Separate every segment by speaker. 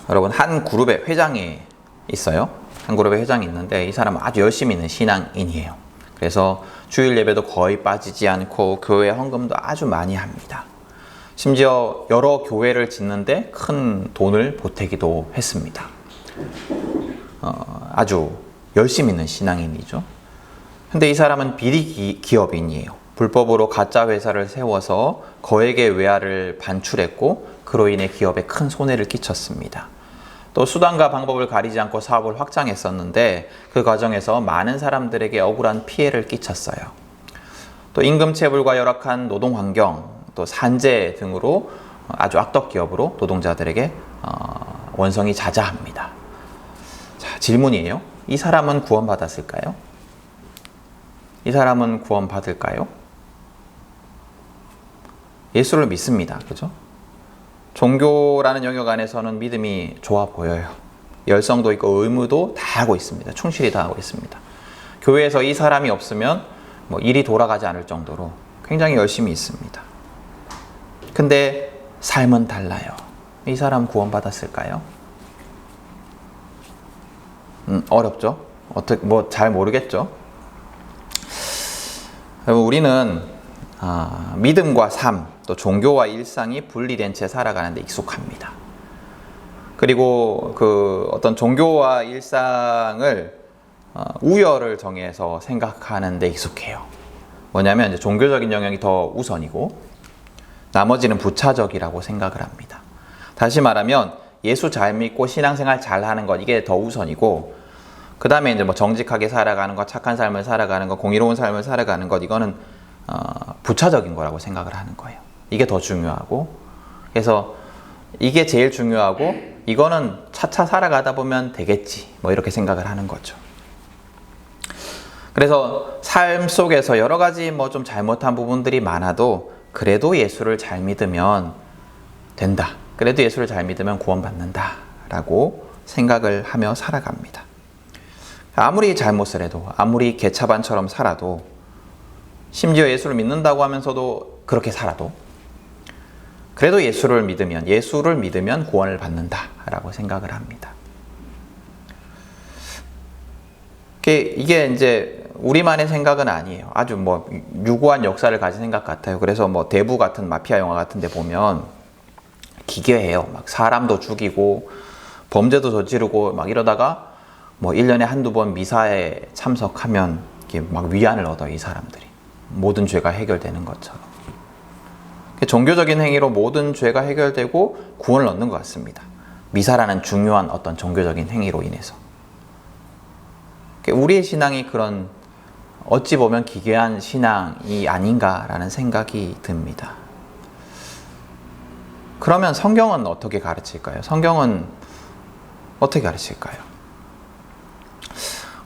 Speaker 1: 여러분, 한 그룹의 회장이 있어요. 한 그룹의 회장이 있는데 이 사람은 아주 열심히 있는 신앙인이에요. 그래서 주일 예배도 거의 빠지지 않고 교회 헌금도 아주 많이 합니다. 심지어 여러 교회를 짓는데 큰 돈을 보태기도 했습니다. 아주 열심히 있는 신앙인이죠. 근데 이 사람은 비리 기업인이에요. 불법으로 가짜 회사를 세워서 거액의 외화를 반출했고 그로 인해 기업에 큰 손해를 끼쳤습니다. 또 수단과 방법을 가리지 않고 사업을 확장했었는데 그 과정에서 많은 사람들에게 억울한 피해를 끼쳤어요. 또 임금체불과 열악한 노동환경, 또 산재 등으로 아주 악덕 기업으로 노동자들에게 원성이 자자합니다. 자, 질문이에요. 이 사람은 구원받았을까요? 이 사람은 구원받을까요? 예수를 믿습니다. 그죠? 종교라는 영역 안에서는 믿음이 좋아 보여요. 열성도 있고 의무도 다 하고 있습니다. 충실히 다 하고 있습니다. 교회에서 이 사람이 없으면 일이 돌아가지 않을 정도로 굉장히 열심히 있습니다. 근데 삶은 달라요. 이 사람 구원받았을까요? 어렵죠? 잘 모르겠죠? 우리는 믿음과 삶, 또 종교와 일상이 분리된 채 살아가는 데 익숙합니다. 그리고 어떤 종교와 일상을 우열을 정해서 생각하는 데 익숙해요. 뭐냐면 이제 종교적인 영역이 더 우선이고 나머지는 부차적이라고 생각을 합니다. 다시 말하면 예수 잘 믿고 신앙생활 잘 하는 것, 이게 더 우선이고 그 다음에 이제 정직하게 살아가는 것, 착한 삶을 살아가는 것, 공의로운 삶을 살아가는 것, 이거는 부차적인 거라고 생각을 하는 거예요. 이게 더 중요하고, 그래서 이게 제일 중요하고 이거는 차차 살아가다 보면 되겠지, 이렇게 생각을 하는 거죠. 그래서 삶 속에서 여러 가지 좀 잘못한 부분들이 많아도 그래도 예수를 잘 믿으면 된다, 그래도 예수를 잘 믿으면 구원받는다 라고 생각을 하며 살아갑니다. 아무리 잘못을 해도, 아무리 개차반처럼 살아도, 심지어 예수를 믿는다고 하면서도 그렇게 살아도 그래도 예수를 믿으면 구원을 받는다라고 생각을 합니다. 이게 이제 우리만의 생각은 아니에요. 아주 유구한 역사를 가진 생각 같아요. 그래서 대부 같은 마피아 영화 같은 데 보면 기괴해요. 사람도 죽이고 범죄도 저지르고 이러다가 1년에 한두 번 미사에 참석하면 이렇게 위안을 얻어요, 이 사람들이. 모든 죄가 해결되는 것처럼. 종교적인 행위로 모든 죄가 해결되고 구원을 얻는 것 같습니다. 미사라는 중요한 어떤 종교적인 행위로 인해서. 우리의 신앙이 그런 어찌 보면 기괴한 신앙이 아닌가라는 생각이 듭니다. 그러면 성경은 어떻게 가르칠까요? 성경은 어떻게 가르칠까요?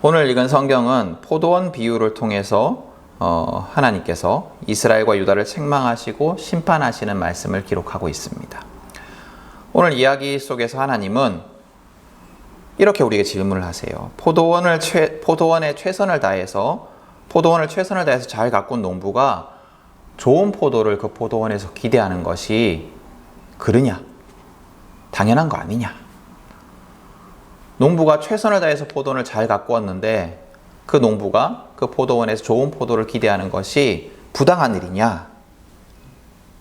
Speaker 1: 오늘 읽은 성경은 포도원 비유를 통해서 하나님께서 이스라엘과 유다를 책망하시고 심판하시는 말씀을 기록하고 있습니다. 오늘 이야기 속에서 하나님은 이렇게 우리에게 질문을 하세요. 포도원에 최선을 다해서 잘 가꾼 농부가 좋은 포도를 그 포도원에서 기대하는 것이 그러냐? 당연한 거 아니냐? 농부가 최선을 다해서 포도원을 잘 가꾸었는데 그 농부가 그 포도원에서 좋은 포도를 기대하는 것이 부당한 일이냐?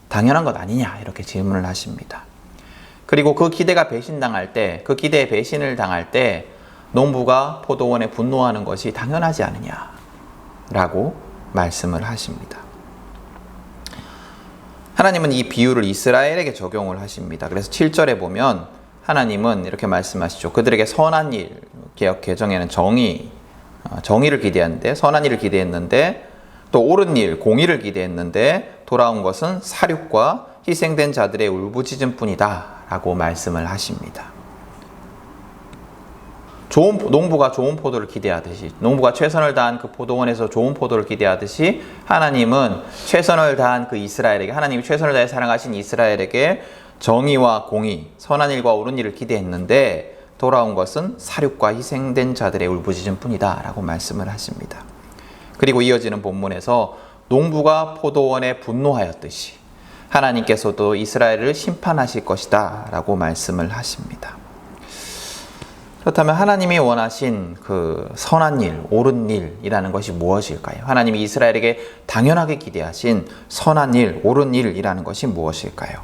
Speaker 1: 당연한 것 아니냐? 이렇게 질문을 하십니다. 그리고 그 기대가 배신당할 때, 그 기대에 배신을 당할 때 농부가 포도원에 분노하는 것이 당연하지 않느냐? 라고 말씀을 하십니다. 하나님은 이 비유를 이스라엘에게 적용을 하십니다. 그래서 7절에 보면 하나님은 이렇게 말씀하시죠. 그들에게 선한 일, 개역 개정에는 정의를 기대했는데, 선한 일을 기대했는데, 또 옳은 일, 공의를 기대했는데 돌아온 것은 살육과 희생된 자들의 울부짖음 뿐이다 라고 말씀을 하십니다. 농부가 좋은 포도를 기대하듯이, 농부가 최선을 다한 그 포도원에서 좋은 포도를 기대하듯이 하나님은 최선을 다한 그 이스라엘에게, 하나님이 최선을 다해 사랑하신 이스라엘에게 정의와 공의, 선한 일과 옳은 일을 기대했는데 돌아온 것은 살육과 희생된 자들의 울부짖음 뿐이다 라고 말씀을 하십니다. 그리고 이어지는 본문에서 농부가 포도원에 분노하였듯이 하나님께서도 이스라엘을 심판하실 것이다 라고 말씀을 하십니다. 그렇다면 하나님이 원하신 그 선한 일, 옳은 일이라는 것이 무엇일까요? 하나님이 이스라엘에게 당연하게 기대하신 선한 일, 옳은 일이라는 것이 무엇일까요?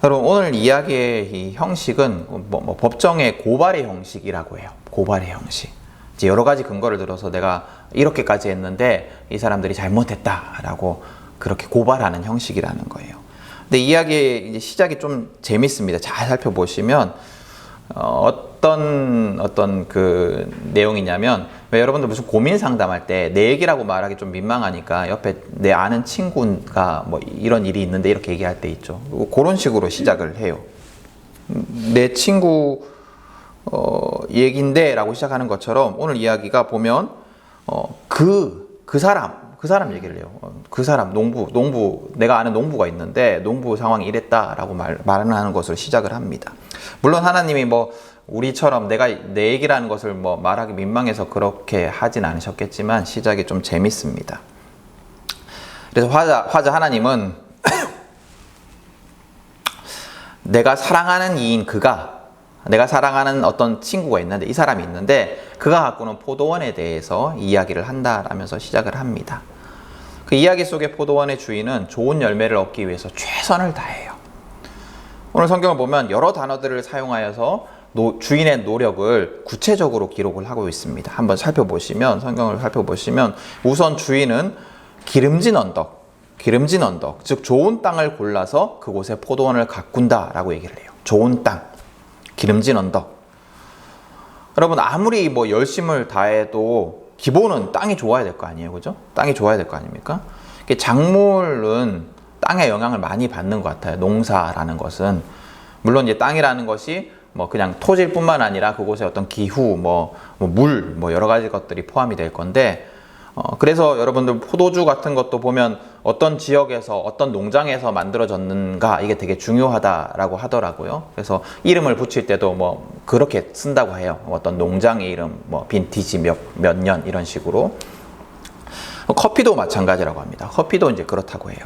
Speaker 1: 여러분, 오늘 이야기의 이 형식은 법정의 고발의 형식이라고 해요. 고발의 형식. 이제 여러 가지 근거를 들어서 내가 이렇게까지 했는데 이 사람들이 잘못했다라고 그렇게 고발하는 형식이라는 거예요. 근데 이야기의 이제 시작이 좀 재밌습니다. 잘 살펴보시면 어떤 그 내용이냐면, 왜 여러분들 무슨 고민 상담할 때 내 얘기라고 말하기 좀 민망하니까 옆에 내 아는 친구가 뭐 이런 일이 있는데 이렇게 얘기할 때 있죠. 그런 식으로 시작을 해요. 내 친구 얘긴데 라고 시작하는 것처럼 오늘 이야기가 보면 그 사람 얘기를 해요. 그 사람 농부 내가 아는 농부가 있는데 농부 상황이 이랬다라고 말하는 것으로 시작을 합니다. 물론 하나님이 뭐 우리처럼 내가 내 얘기라는 것을 뭐 말하기 민망해서 그렇게 하진 않으셨겠지만 시작이 좀 재밌습니다. 그래서 화자 하나님은 내가 사랑하는 이인 내가 사랑하는 어떤 친구가 있는데, 이 사람이 있는데 그가 가꾸는 포도원에 대해서 이야기를 한다라면서 시작을 합니다. 그 이야기 속의 포도원의 주인은 좋은 열매를 얻기 위해서 최선을 다해요. 오늘 성경을 보면 여러 단어들을 사용하여서 주인의 노력을 구체적으로 기록을 하고 있습니다. 한번 성경을 살펴보시면 우선 주인은 기름진 언덕, 즉 좋은 땅을 골라서 그곳에 포도원을 가꾼다라고 얘기를 해요. 좋은 땅, 기름진 언덕. 여러분, 아무리 뭐 열심을 다해도 기본은 땅이 좋아야 될 거 아니에요, 그죠? 땅이 좋아야 될 거 아닙니까? 작물은 땅의 영향을 많이 받는 것 같아요. 농사라는 것은 물론 이제 땅이라는 것이 뭐 그냥 토지일 뿐만 아니라 그곳의 어떤 기후, 물, 여러 가지 것들이 포함이 될 건데, 그래서 여러분들 포도주 같은 것도 보면 어떤 지역에서 어떤 농장에서 만들어졌는가 이게 되게 중요하다라고 하더라고요. 그래서 이름을 붙일 때도 뭐 그렇게 쓴다고 해요. 어떤 농장의 이름, 뭐 빈티지 몇 년 이런 식으로. 커피도 마찬가지라고 합니다. 커피도 이제 그렇다고 해요.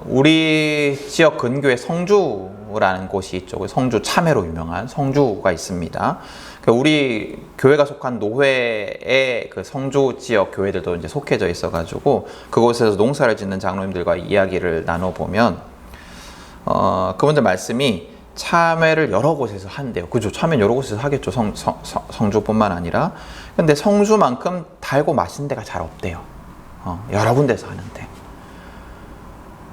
Speaker 1: 우리 지역 근교에 성주라는 곳이 있죠. 성주 참외로 유명한 성주가 있습니다. 우리 교회가 속한 노회의 그 성주 지역 교회들도 이제 속해져 있어가지고 그곳에서 농사를 짓는 장로님들과 이야기를 나눠보면 그분들 말씀이 참외를 여러 곳에서 한대요. 그죠? 참외 여러 곳에서 하겠죠. 성주뿐만 아니라. 근데 성주만큼 달고 맛있는 데가 잘 없대요. 여러 군데서 하는데.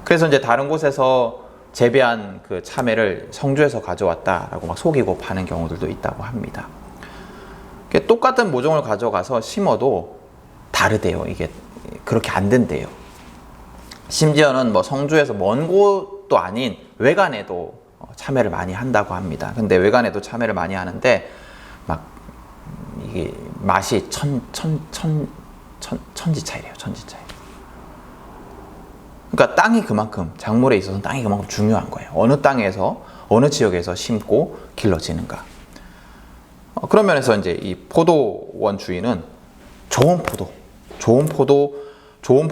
Speaker 1: 그래서 이제 다른 곳에서 재배한 그 참외를 성주에서 가져왔다라고 막 속이고 파는 경우들도 있다고 합니다. 똑같은 모종을 가져가서 심어도 다르대요. 이게 그렇게 안 된대요. 심지어는 뭐 성주에서 먼 곳도 아닌 외관에도 참외를 많이 한다고 합니다. 근데 외관에도 참외를 많이 하는데 막 이게 맛이 천지 차이래요. 천지 차이. 그러니까 땅이 그만큼, 작물에 있어서는 땅이 그만큼 중요한 거예요. 어느 땅에서, 어느 지역에서 심고 길러지는가. 그런 면에서 이제 이 포도원 주인은 좋은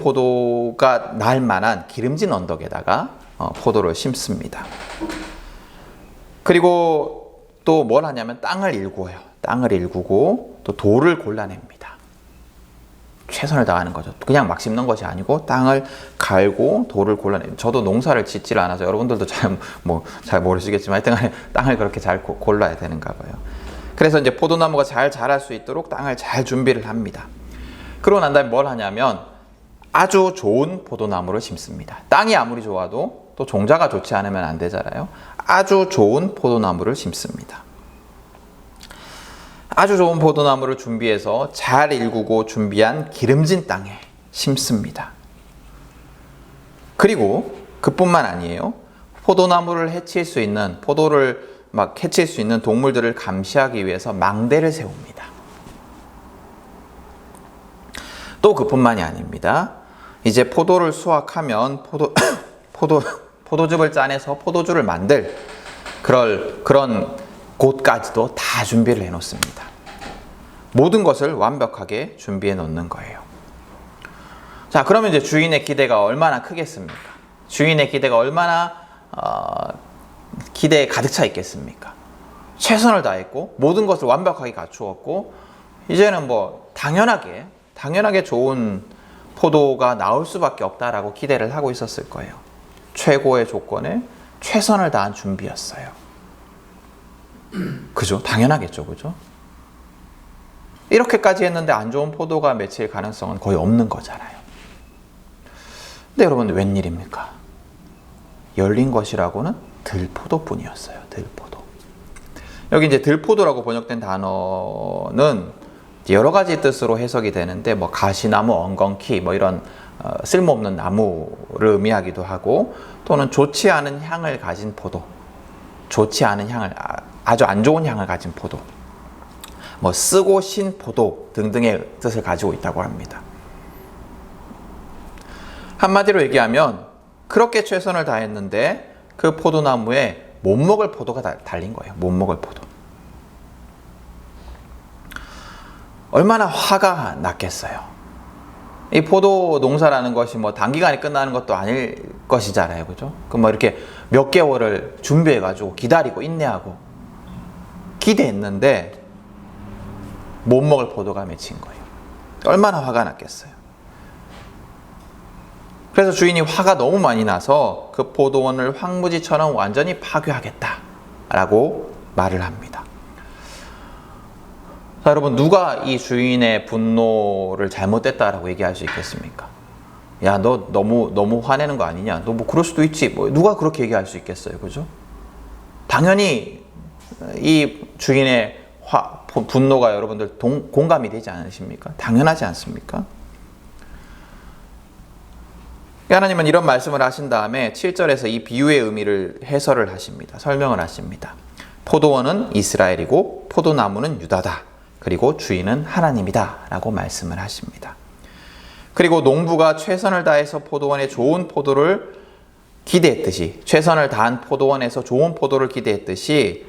Speaker 1: 포도가 날 만한 기름진 언덕에다가 포도를 심습니다. 그리고 또 뭘 하냐면 땅을 일구어요. 땅을 일구고 또 돌을 골라냅니다. 최선을 다하는 거죠. 그냥 막 심는 것이 아니고 땅을 갈고 돌을 골라내요. 저도 농사를 짓질 않아서 여러분들도 잘 모르시겠지만 하여튼 간에 땅을 그렇게 잘 골라야 되는가 봐요. 그래서 이제 포도나무가 잘 자랄 수 있도록 땅을 잘 준비를 합니다. 그러고 난 다음에 뭘 하냐면 아주 좋은 포도나무를 심습니다. 땅이 아무리 좋아도 또 종자가 좋지 않으면 안 되잖아요. 아주 좋은 포도나무를 심습니다. 아주 좋은 포도나무를 준비해서 잘 일구고 준비한 기름진 땅에 심습니다. 그리고 그뿐만 아니에요. 포도를 해칠 수 있는 동물들을 감시하기 위해서 망대를 세웁니다. 또 그뿐만이 아닙니다. 이제 포도를 수확하면 포도즙을 짜내서 포도주를 만들 그런 곳까지도 다 준비를 해놓습니다. 모든 것을 완벽하게 준비해 놓는 거예요. 자, 그러면 이제 주인의 기대가 얼마나 크겠습니까? 주인의 기대가 얼마나 기대에 가득 차 있겠습니까? 최선을 다했고 모든 것을 완벽하게 갖추었고 이제는 뭐 당연하게 좋은 포도가 나올 수밖에 없다라고 기대를 하고 있었을 거예요. 최고의 조건에 최선을 다한 준비였어요. 그죠? 당연하겠죠, 그죠? 이렇게까지 했는데 안 좋은 포도가 맺힐 가능성은 거의 없는 거잖아요. 근데 여러분, 웬일입니까? 열린 것이라고는 들포도뿐이었어요. 들포도. 여기 이제 들포도라고 번역된 단어는 여러 가지 뜻으로 해석이 되는데, 뭐 가시나무, 엉겅퀴, 뭐 이런 쓸모없는 나무를 의미하기도 하고, 또는 좋지 않은 향을 가진 포도, 좋지 않은 향을, 아주 안 좋은 향을 가진 포도, 뭐 쓰고 신 포도 등등의 뜻을 가지고 있다고 합니다. 한마디로 얘기하면 그렇게 최선을 다했는데 그 포도나무에 못 먹을 포도가 달린 거예요. 못 먹을 포도. 얼마나 화가 났겠어요. 이 포도 농사라는 것이 뭐 단기간에 끝나는 것도 아닐 것이잖아요. 그죠? 그럼 뭐 이렇게 몇 개월을 준비해가지고 기다리고 인내하고 기대했는데 못 먹을 포도가 맺힌 거예요. 얼마나 화가 났겠어요. 그래서 주인이 화가 너무 많이 나서 그 포도원을 황무지처럼 완전히 파괴하겠다라고 말을 합니다. 자, 여러분, 누가 이 주인의 분노를 잘못됐다라고 얘기할 수 있겠습니까? 야, 너 너무 화내는 거 아니냐? 너 뭐 그럴 수도 있지. 뭐 누가 그렇게 얘기할 수 있겠어요, 그죠? 당연히 이 주인의 분노가 여러분들 공감이 되지 않으십니까? 당연하지 않습니까? 하나님은 이런 말씀을 하신 다음에 7절에서 이 비유의 의미를 해설을 하십니다. 설명을 하십니다. 포도원은 이스라엘이고 포도나무는 유다다. 그리고 주인은 하나님이다 라고 말씀을 하십니다. 그리고 농부가 최선을 다해서 포도원에 좋은 포도를 기대했듯이, 최선을 다한 포도원에서 좋은 포도를 기대했듯이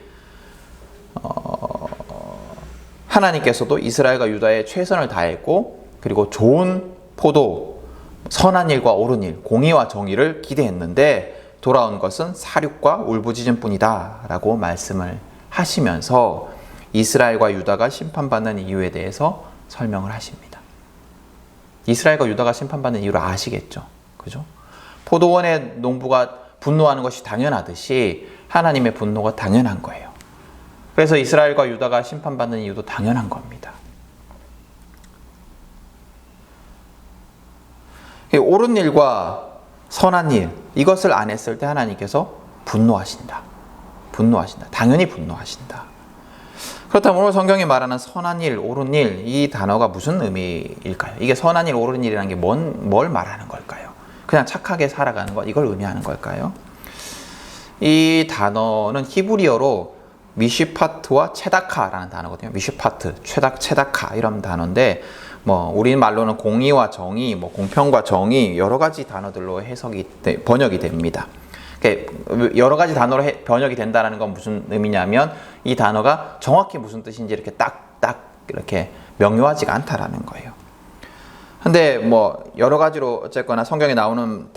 Speaker 1: 하나님께서도 이스라엘과 유다에 최선을 다했고, 그리고 좋은 포도, 선한 일과 옳은 일, 공의와 정의를 기대했는데 돌아온 것은 사륙과 울부짖음뿐이다 라고 말씀을 하시면서 이스라엘과 유다가 심판받는 이유에 대해서 설명을 하십니다. 이스라엘과 유다가 심판받는 이유를 아시겠죠? 그죠? 포도원의 농부가 분노하는 것이 당연하듯이 하나님의 분노가 당연한 거예요. 그래서 이스라엘과 유다가 심판받는 이유도 당연한 겁니다. 옳은 일과 선한 일, 이것을 안 했을 때 하나님께서 분노하신다. 당연히 분노하신다. 그렇다면 오늘 성경이 말하는 선한 일, 옳은 일, 이 단어가 무슨 의미일까요? 이게 선한 일, 옳은 일이라는 게 뭘 말하는 걸까요? 그냥 착하게 살아가는 것, 이걸 의미하는 걸까요? 이 단어는 히브리어로 미시파트와 체다카라는 단어거든요. 미시파트, 체다카 이런 단어인데, 뭐 우리 말로는 공의와 정의, 뭐 공평과 정의, 여러 가지 단어들로 번역이 됩니다. 여러 가지 단어로 번역이 된다는 건 무슨 의미냐면 이 단어가 정확히 무슨 뜻인지 이렇게 딱 이렇게 명료하지가 않다라는 거예요. 근데 뭐 여러 가지로 어쨌거나 성경에 나오는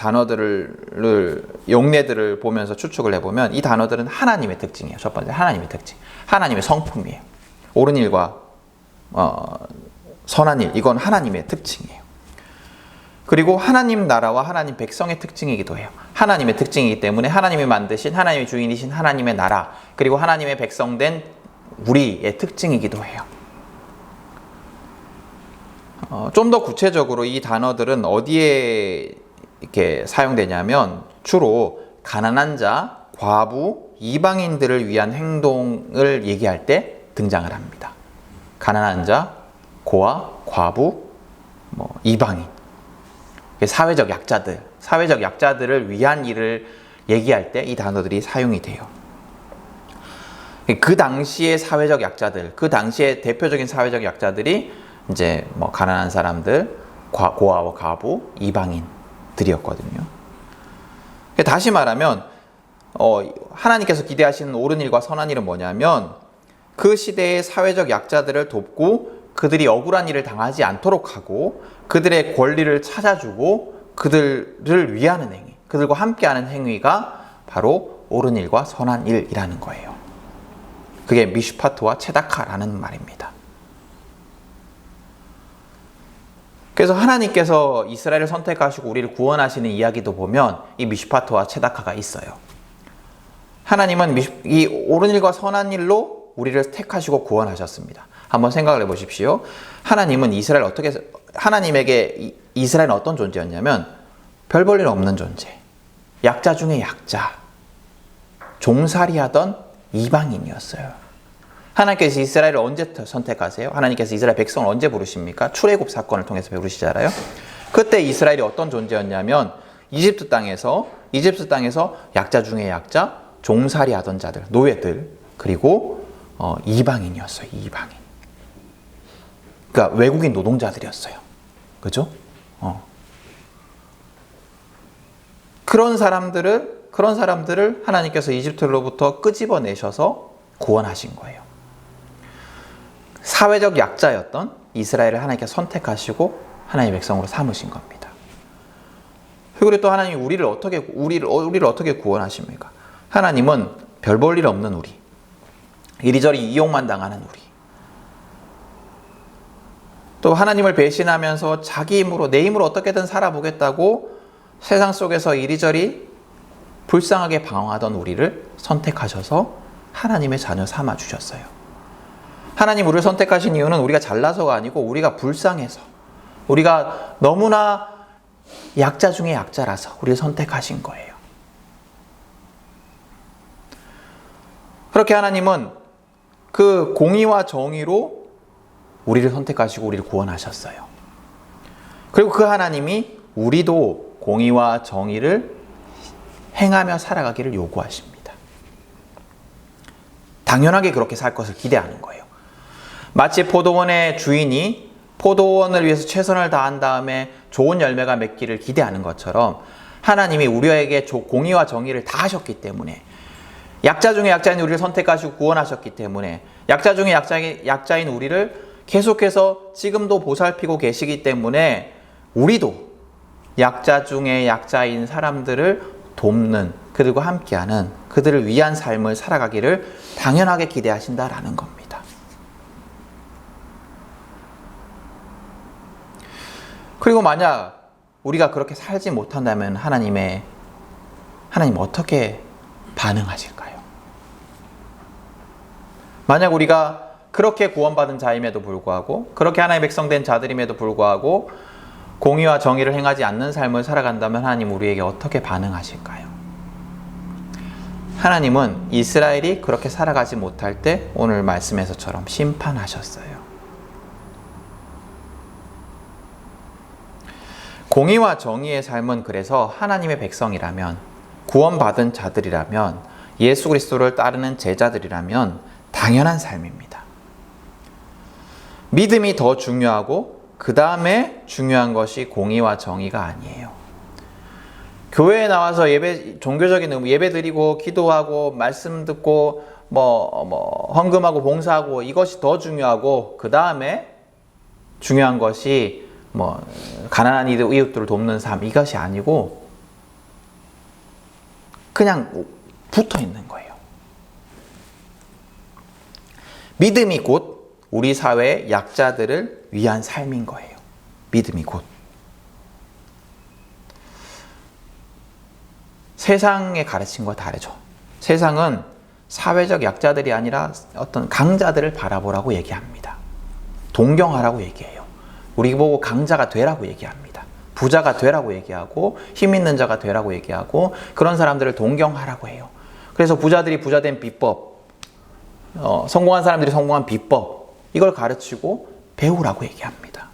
Speaker 1: 용례들을 보면서 추측을 해보면 이 단어들은 하나님의 특징이에요. 첫 번째, 하나님의 특징, 하나님의 성품이에요. 옳은 일과 선한 일, 이건 하나님의 특징이에요. 그리고 하나님 나라와 하나님 백성의 특징이기도 해요. 하나님의 특징이기 때문에 하나님이 만드신, 하나님의 주인이신 하나님의 나라, 그리고 하나님의 백성된 우리의 특징이기도 해요. 좀 더 구체적으로 이 단어들은 어디에 이렇게 사용되냐면 주로 가난한 자, 과부, 이방인들을 위한 행동을 얘기할 때 등장을 합니다. 가난한 자, 고아, 과부, 이방인, 사회적 약자들을 위한 일을 얘기할 때 이 단어들이 사용이 돼요. 그 당시의 사회적 약자들, 그 당시의 대표적인 사회적 약자들이 이제 가난한 사람들, 고아와 과부, 이방인들이었거든요. 다시 말하면 하나님께서 기대하시는 옳은 일과 선한 일은 뭐냐면 그 시대의 사회적 약자들을 돕고 그들이 억울한 일을 당하지 않도록 하고 그들의 권리를 찾아주고 그들을 위하는 행위, 그들과 함께하는 행위가 바로 옳은 일과 선한 일이라는 거예요. 그게 미슈파트와 체다카라는 말입니다. 그래서 하나님께서 이스라엘을 선택하시고 우리를 구원하시는 이야기도 보면 이 미슈파트와 체다카가 있어요. 하나님은 이 옳은 일과 선한 일로 우리를 택하시고 구원하셨습니다. 한번 생각을 해보십시오. 하나님에게 이스라엘은 어떤 존재였냐면 별 볼 일 없는 존재, 약자 중에 약자, 종살이하던 이방인이었어요. 하나님께서 이스라엘을 언제 선택하세요? 하나님께서 이스라엘 백성을 언제 부르십니까? 출애굽 사건을 통해서 부르시잖아요. 그때 이스라엘이 어떤 존재였냐면 이집트 땅에서 약자 중에 약자, 종살이하던 자들, 노예들, 그리고 이방인이었어요. 이방인. 그러니까 외국인 노동자들이었어요. 그죠? 그런 사람들을 하나님께서 이집트로부터 끄집어내셔서 구원하신 거예요. 사회적 약자였던 이스라엘을 하나님께서 선택하시고 하나님의 백성으로 삼으신 겁니다. 그리고 또 하나님이 우리를 어떻게 구원하십니까? 하나님은 별 볼 일 없는 우리, 이리저리 이용만 당하는 우리, 또 하나님을 배신하면서 자기 힘으로 내 힘으로 어떻게든 살아보겠다고 세상 속에서 이리저리 불쌍하게 방황하던 우리를 선택하셔서 하나님의 자녀 삼아 주셨어요. 하나님 우리를 선택하신 이유는 우리가 잘나서가 아니고 우리가 불쌍해서, 우리가 너무나 약자 중에 약자라서 우리를 선택하신 거예요. 그렇게 하나님은 그 공의와 정의로 우리를 선택하시고 우리를 구원하셨어요. 그리고 그 하나님이 우리도 공의와 정의를 행하며 살아가기를 요구하십니다. 당연하게 그렇게 살 것을 기대하는 거예요. 마치 포도원의 주인이 포도원을 위해서 최선을 다한 다음에 좋은 열매가 맺기를 기대하는 것처럼 하나님이 우리에게 공의와 정의를 다 하셨기 때문에, 약자 중에 약자인 우리를 선택하시고 구원하셨기 때문에, 약자 중에 약자인 우리를 계속해서 지금도 보살피고 계시기 때문에 우리도 약자 중에 약자인 사람들을 돕는, 그들과 함께하는, 그들을 위한 삶을 살아가기를 당연하게 기대하신다라는 겁니다. 그리고 만약 우리가 그렇게 살지 못한다면 하나님 어떻게 반응하실까요? 만약 우리가 그렇게 구원받은 자임에도 불구하고, 그렇게 하나님의 백성 된 자들임에도 불구하고 공의와 정의를 행하지 않는 삶을 살아간다면 하나님 우리에게 어떻게 반응하실까요? 하나님은 이스라엘이 그렇게 살아가지 못할 때 오늘 말씀에서처럼 심판하셨어요. 공의와 정의의 삶은 그래서 하나님의 백성이라면, 구원받은 자들이라면, 예수 그리스도를 따르는 제자들이라면 당연한 삶입니다. 믿음이 더 중요하고 그 다음에 중요한 것이 공의와 정의가 아니에요. 교회에 나와서 종교적인 예배 드리고 기도하고 말씀 듣고 헌금하고 봉사하고 이것이 더 중요하고, 그 다음에 중요한 것이 가난한 이웃들을 돕는 삶, 이것이 아니고 그냥 붙어 있는 거예요. 믿음이 곧 우리 사회의 약자들을 위한 삶인 거예요. 믿음이 곧. 세상의 가르침과 다르죠. 세상은 사회적 약자들이 아니라 어떤 강자들을 바라보라고 얘기합니다. 동경하라고 얘기해요. 우리 보고 강자가 되라고 얘기합니다. 부자가 되라고 얘기하고 힘 있는 자가 되라고 얘기하고 그런 사람들을 동경하라고 해요. 그래서 부자들이 부자된 비법, 성공한 사람들이 성공한 비법, 이걸 가르치고 배우라고 얘기합니다.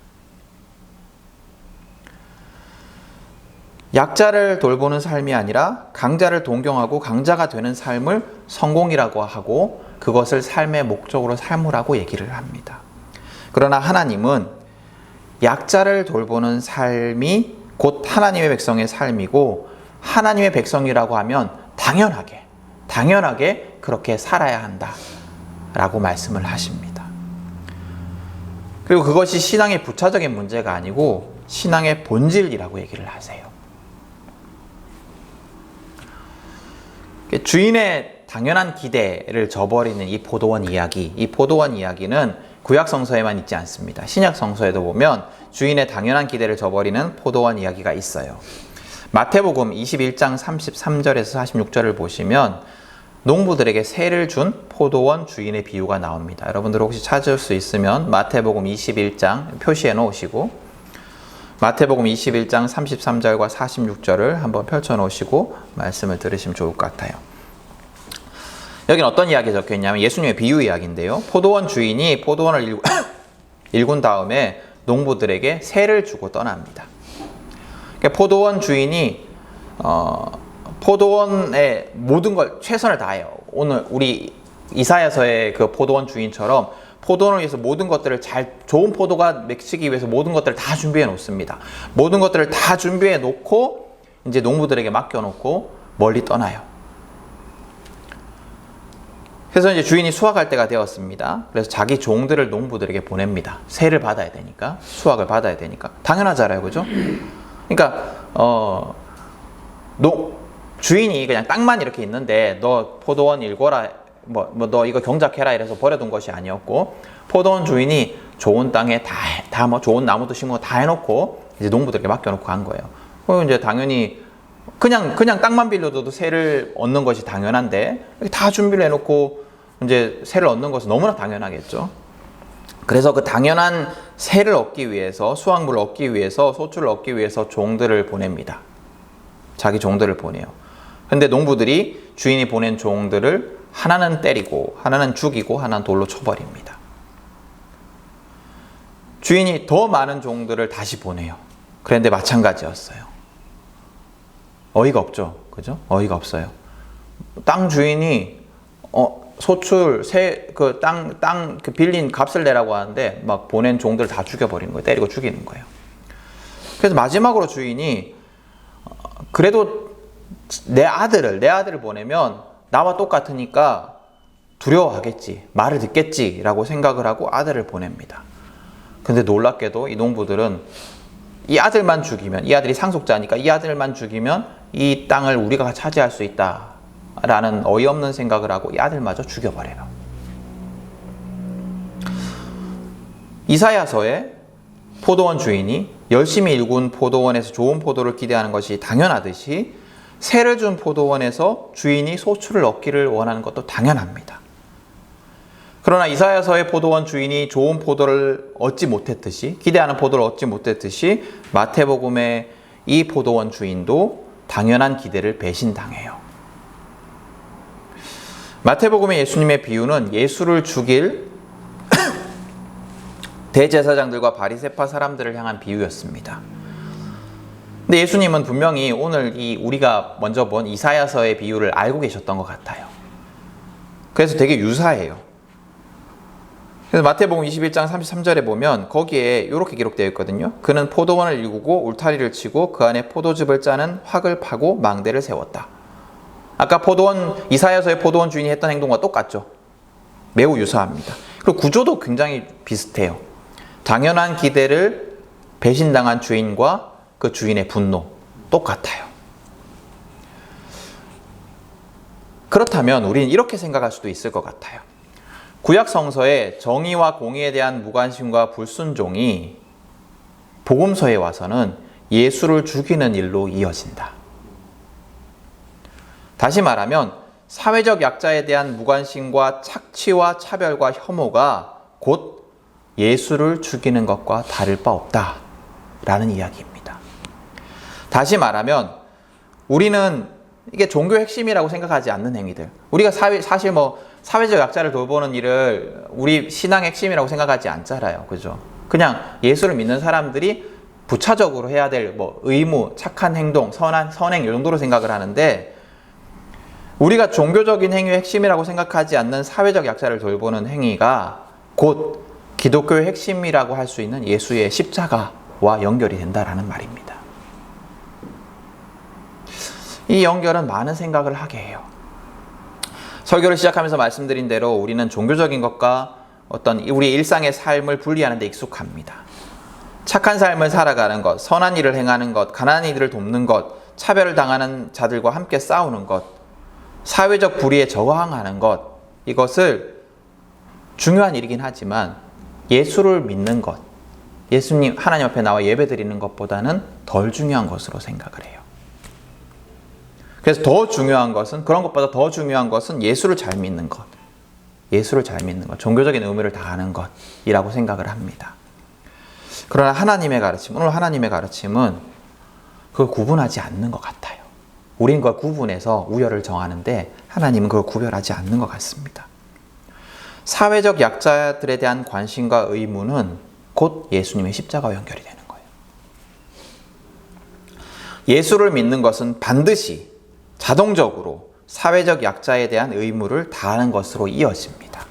Speaker 1: 약자를 돌보는 삶이 아니라 강자를 동경하고 강자가 되는 삶을 성공이라고 하고 그것을 삶의 목적으로 삼으라고 얘기를 합니다. 그러나 하나님은 약자를 돌보는 삶이 곧 하나님의 백성의 삶이고, 하나님의 백성이라고 하면 당연하게 그렇게 살아야 한다라고 말씀을 하십니다. 그리고 그것이 신앙의 부차적인 문제가 아니고 신앙의 본질이라고 얘기를 하세요. 주인의 당연한 기대를 저버리는 이 포도원 이야기, 이 포도원 이야기는 구약 성서에만 있지 않습니다. 신약 성서에도 보면 주인의 당연한 기대를 저버리는 포도원 이야기가 있어요. 마태복음 21장 33절에서 46절을 보시면 농부들에게 세를 준 포도원 주인의 비유가 나옵니다. 여러분들 혹시 찾을 수 있으면 마태복음 21장 표시해 놓으시고 마태복음 21장 33절과 46절을 한번 펼쳐 놓으시고 말씀을 들으시면 좋을 것 같아요. 여기는 어떤 이야기가 적혀 있냐면 예수님의 비유 이야기인데요. 포도원 주인이 포도원을 일군 다음에 농부들에게 세를 주고 떠납니다. 그러니까 포도원 주인이 포도원의 모든 걸 최선을 다해요. 오늘 우리 이사야서의 그 포도원 주인처럼 포도원을 위해서 모든 것들을 좋은 포도가 맺히기 위해서 모든 것들을 다 준비해 놓습니다. 모든 것들을 다 준비해 놓고 이제 농부들에게 맡겨 놓고 멀리 떠나요. 그래서 이제 주인이 수확할 때가 되었습니다. 그래서 자기 종들을 농부들에게 보냅니다. 세를 받아야 되니까, 수확을 받아야 되니까. 당연하잖아요, 그죠? 그러니까 주인이 그냥 땅만 이렇게 있는데 너 포도원 일궈라, 너 이거 경작해라 이래서 버려둔 것이 아니었고, 포도원 주인이 좋은 땅에 다 좋은 나무도 심고 다 해놓고 이제 농부들에게 맡겨놓고 간 거예요. 그리고 이제 당연히 그냥 땅만 빌려줘도 세를 얻는 것이 당연한데 다 준비를 해놓고 이제 세를 얻는 것은 너무나 당연하겠죠. 그래서 그 당연한 세를 얻기 위해서, 수확물을 얻기 위해서, 소출을 얻기 위해서 종들을 보냅니다. 자기 종들을 보내요. 근데 농부들이 주인이 보낸 종들을 하나는 때리고 하나는 죽이고 하나는 돌로 쳐버립니다. 주인이 더 많은 종들을 다시 보내요. 그런데 마찬가지였어요. 어이가 없죠. 그죠? 어이가 없어요. 땅 주인이 소출 땅 빌린 값을 내라고 하는데 막 보낸 종들 다 죽여버리는 거예요. 때리고 죽이는 거예요. 그래서 마지막으로 주인이 그래도 내 아들을 보내면 나와 똑같으니까 두려워하겠지, 말을 듣겠지라고 생각을 하고 아들을 보냅니다. 근데 놀랍게도 이 농부들은 이 아들만 죽이면, 이 아들이 상속자니까 이 아들만 죽이면 이 땅을 우리가 차지할 수 있다라는 어이없는 생각을 하고 이 아들마저 죽여버려요. 이사야서에 포도원 주인이 열심히 일군 포도원에서 좋은 포도를 기대하는 것이 당연하듯이 세를 준 포도원에서 주인이 소출을 얻기를 원하는 것도 당연합니다. 그러나 이사야서의 포도원 주인이 좋은 포도를 얻지 못했듯이, 기대하는 포도를 얻지 못했듯이 마태복음의 이 포도원 주인도 당연한 기대를 배신당해요. 마태복음의 예수님의 비유는 예수를 죽일 대제사장들과 바리새파 사람들을 향한 비유였습니다. 근데 예수님은 분명히 오늘 우리가 먼저 본 이사야서의 비유를 알고 계셨던 것 같아요. 그래서 되게 유사해요. 그래서 마태복음 21장 33절에 보면 거기에 이렇게 기록되어 있거든요. 그는 포도원을 일구고 울타리를 치고 그 안에 포도즙을 짜는 확을 파고 망대를 세웠다. 아까 이사야서의 포도원 주인이 했던 행동과 똑같죠. 매우 유사합니다. 그리고 구조도 굉장히 비슷해요. 당연한 기대를 배신당한 주인과 그 주인의 분노 똑같아요. 그렇다면 우리는 이렇게 생각할 수도 있을 것 같아요. 구약 성서의 정의와 공의에 대한 무관심과 불순종이 복음서에 와서는 예수를 죽이는 일로 이어진다. 다시 말하면 사회적 약자에 대한 무관심과 착취와 차별과 혐오가 곧 예수를 죽이는 것과 다를 바 없다라는 이야기입니다. 다시 말하면 우리는 이게 종교의 핵심이라고 생각하지 않는 행위들, 우리가 사실 사회적 약자를 돌보는 일을 우리 신앙의 핵심이라고 생각하지 않잖아요. 그죠? 그냥 예수를 믿는 사람들이 부차적으로 해야 될 의무, 착한 행동, 선행 이 정도로 생각을 하는데, 우리가 종교적인 행위의 핵심이라고 생각하지 않는 사회적 약자를 돌보는 행위가 곧 기독교의 핵심이라고 할 수 있는 예수의 십자가와 연결이 된다라는 말입니다. 이 연결은 많은 생각을 하게 해요. 설교를 시작하면서 말씀드린 대로 우리는 종교적인 것과 어떤 우리의 일상의 삶을 분리하는 데 익숙합니다. 착한 삶을 살아가는 것, 선한 일을 행하는 것, 가난한 이들을 돕는 것, 차별을 당하는 자들과 함께 싸우는 것, 사회적 불의에 저항하는 것, 이것을 중요한 일이긴 하지만 예수를 믿는 것, 예수님 하나님 앞에 나와 예배드리는 것보다는 덜 중요한 것으로 생각을 해요. 그래서 더 중요한 것은, 그런 것보다 더 중요한 것은 예수를 잘 믿는 것, 예수를 잘 믿는 것, 종교적인 의무를 다하는 것이라고 생각을 합니다. 그러나 하나님의 가르침, 오늘 하나님의 가르침은 그걸 구분하지 않는 것 같아요. 우린 그걸 구분해서 우열을 정하는데 하나님은 그걸 구별하지 않는 것 같습니다. 사회적 약자들에 대한 관심과 의무는 곧 예수님의 십자가와 연결이 되는 거예요. 예수를 믿는 것은 반드시 자동적으로 사회적 약자에 대한 의무를 다하는 것으로 이어집니다.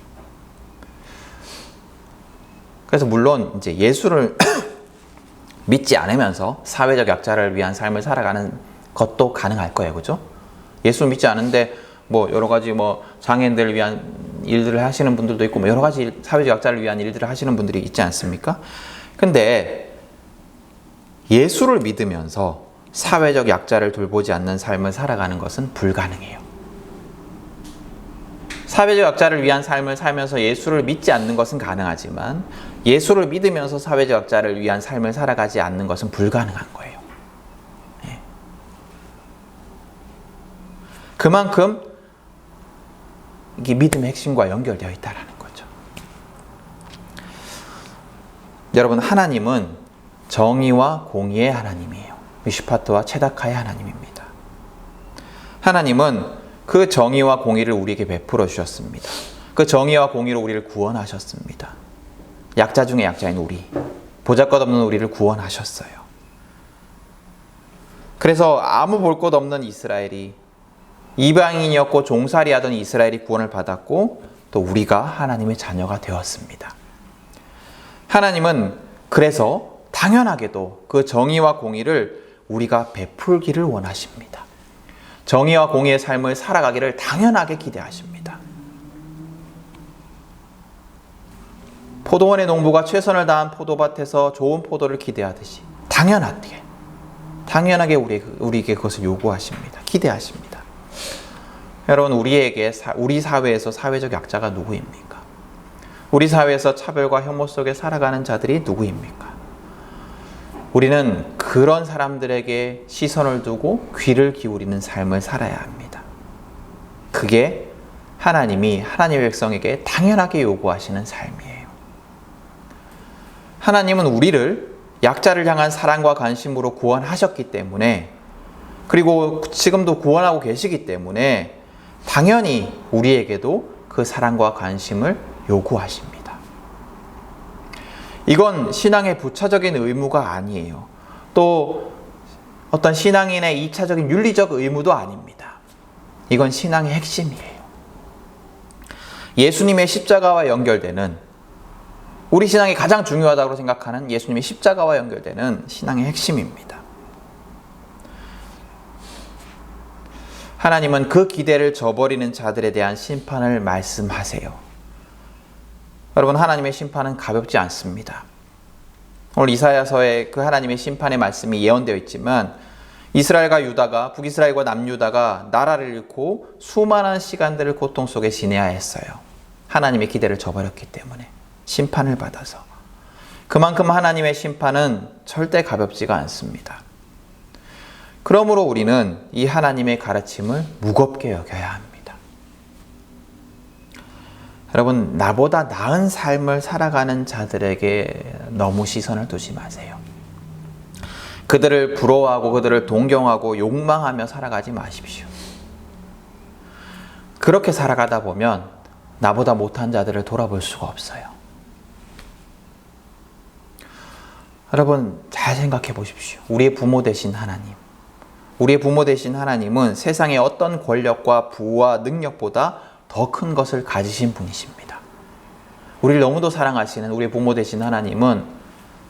Speaker 1: 그래서 물론 이제 예수를 믿지 않으면서 사회적 약자를 위한 삶을 살아가는 것도 가능할 거예요. 그죠? 예수를 믿지 않은데 뭐 여러 가지 뭐 장애인들을 위한 일들을 하시는 분들도 있고 뭐 여러 가지 사회적 약자를 위한 일들을 하시는 분들이 있지 않습니까? 근데 예수를 믿으면서 사회적 약자를 돌보지 않는 삶을 살아가는 것은 불가능해요. 사회적 약자를 위한 삶을 살면서 예수를 믿지 않는 것은 가능하지만 예수를 믿으면서 사회적 약자를 위한 삶을 살아가지 않는 것은 불가능한 거예요. 네. 그만큼 이게 믿음의 핵심과 연결되어 있다는 거죠. 여러분, 하나님은 정의와 공의의 하나님이에요. 미슈파트와 체다카의 하나님입니다. 하나님은 그 정의와 공의를 우리에게 베풀어 주셨습니다. 그 정의와 공의로 우리를 구원하셨습니다. 약자 중에 약자인 우리, 보잘것없는 우리를 구원하셨어요. 그래서 아무 볼 것 없는 이스라엘이, 이방인이었고 종살이하던 이스라엘이 구원을 받았고 또 우리가 하나님의 자녀가 되었습니다. 하나님은 그래서 당연하게도 그 정의와 공의를 우리가 베풀기를 원하십니다. 정의와 공의의 삶을 살아가기를 당연하게 기대하십니다. 포도원의 농부가 최선을 다한 포도밭에서 좋은 포도를 기대하듯이 당연하게 우리에게 그것을 요구하십니다. 기대하십니다. 여러분, 우리 사회에서 사회적 약자가 누구입니까? 우리 사회에서 차별과 혐오 속에 살아가는 자들이 누구입니까? 우리는 그런 사람들에게 시선을 두고 귀를 기울이는 삶을 살아야 합니다. 그게 하나님의 백성에게 당연하게 요구하시는 삶이에요. 하나님은 우리를 약자를 향한 사랑과 관심으로 구원하셨기 때문에, 그리고 지금도 구원하고 계시기 때문에 당연히 우리에게도 그 사랑과 관심을 요구하십니다. 이건 신앙의 부차적인 의무가 아니에요. 또 어떤 신앙인의 2차적인 윤리적 의무도 아닙니다. 이건 신앙의 핵심이에요. 예수님의 십자가와 연결되는, 우리 신앙이 가장 중요하다고 생각하는 예수님의 십자가와 연결되는 신앙의 핵심입니다. 하나님은 그 기대를 저버리는 자들에 대한 심판을 말씀하세요. 여러분, 하나님의 심판은 가볍지 않습니다. 오늘 이사야서에 그 하나님의 심판의 말씀이 예언되어 있지만 이스라엘과 유다가, 북이스라엘과 남유다가 나라를 잃고 수많은 시간들을 고통 속에 지내야 했어요. 하나님의 기대를 저버렸기 때문에, 심판을 받아서. 그만큼 하나님의 심판은 절대 가볍지가 않습니다. 그러므로 우리는 이 하나님의 가르침을 무겁게 여겨야 합니다. 여러분, 나보다 나은 삶을 살아가는 자들에게 너무 시선을 두지 마세요. 그들을 부러워하고 그들을 동경하고 욕망하며 살아가지 마십시오. 그렇게 살아가다 보면 나보다 못한 자들을 돌아볼 수가 없어요. 여러분, 잘 생각해 보십시오. 우리의 부모 되신 하나님, 우리의 부모 되신 하나님은 세상의 어떤 권력과 부와 능력보다 더 큰 것을 가지신 분이십니다. 우리를 너무도 사랑하시는 우리의 부모 되신 하나님은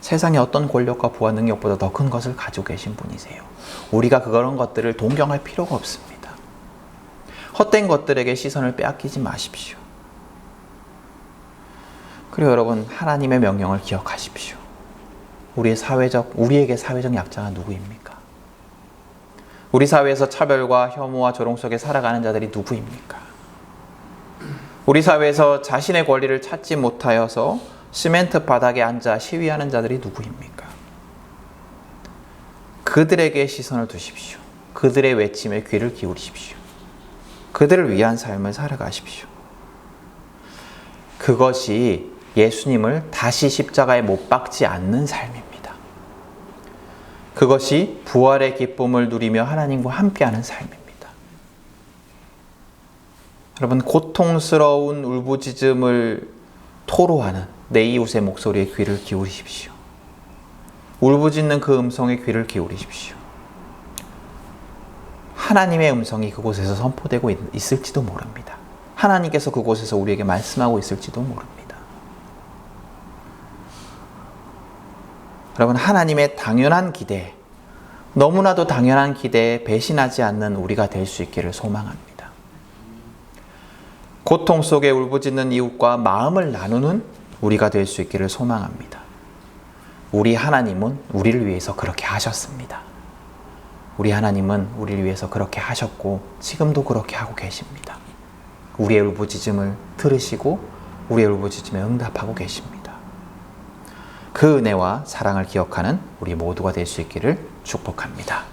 Speaker 1: 세상의 어떤 권력과 부와 능력보다 더 큰 것을 가지고 계신 분이세요. 우리가 그런 것들을 동경할 필요가 없습니다. 헛된 것들에게 시선을 빼앗기지 마십시오. 그리고 여러분, 하나님의 명령을 기억하십시오. 우리에게 사회적 약자가 누구입니까? 우리 사회에서 차별과 혐오와 조롱 속에 살아가는 자들이 누구입니까? 우리 사회에서 자신의 권리를 찾지 못하여서 시멘트 바닥에 앉아 시위하는 자들이 누구입니까? 그들에게 시선을 두십시오. 그들의 외침에 귀를 기울이십시오. 그들을 위한 삶을 살아가십시오. 그것이 예수님을 다시 십자가에 못 박지 않는 삶입니다. 그것이 부활의 기쁨을 누리며 하나님과 함께하는 삶입니다. 여러분, 고통스러운 울부짖음을 토로하는 내 이웃의 목소리에 귀를 기울이십시오. 울부짖는 그 음성에 귀를 기울이십시오. 하나님의 음성이 그곳에서 선포되고 있을지도 모릅니다. 하나님께서 그곳에서 우리에게 말씀하고 있을지도 모릅니다. 여러분, 하나님의 당연한 기대, 너무나도 당연한 기대에 배신하지 않는 우리가 될 수 있기를 소망합니다. 고통 속에 울부짖는 이웃과 마음을 나누는 우리가 될 수 있기를 소망합니다. 우리 하나님은 우리를 위해서 그렇게 하셨습니다. 우리 하나님은 우리를 위해서 그렇게 하셨고 지금도 그렇게 하고 계십니다. 우리의 울부짖음을 들으시고 우리의 울부짖음에 응답하고 계십니다. 그 은혜와 사랑을 기억하는 우리 모두가 될 수 있기를 축복합니다.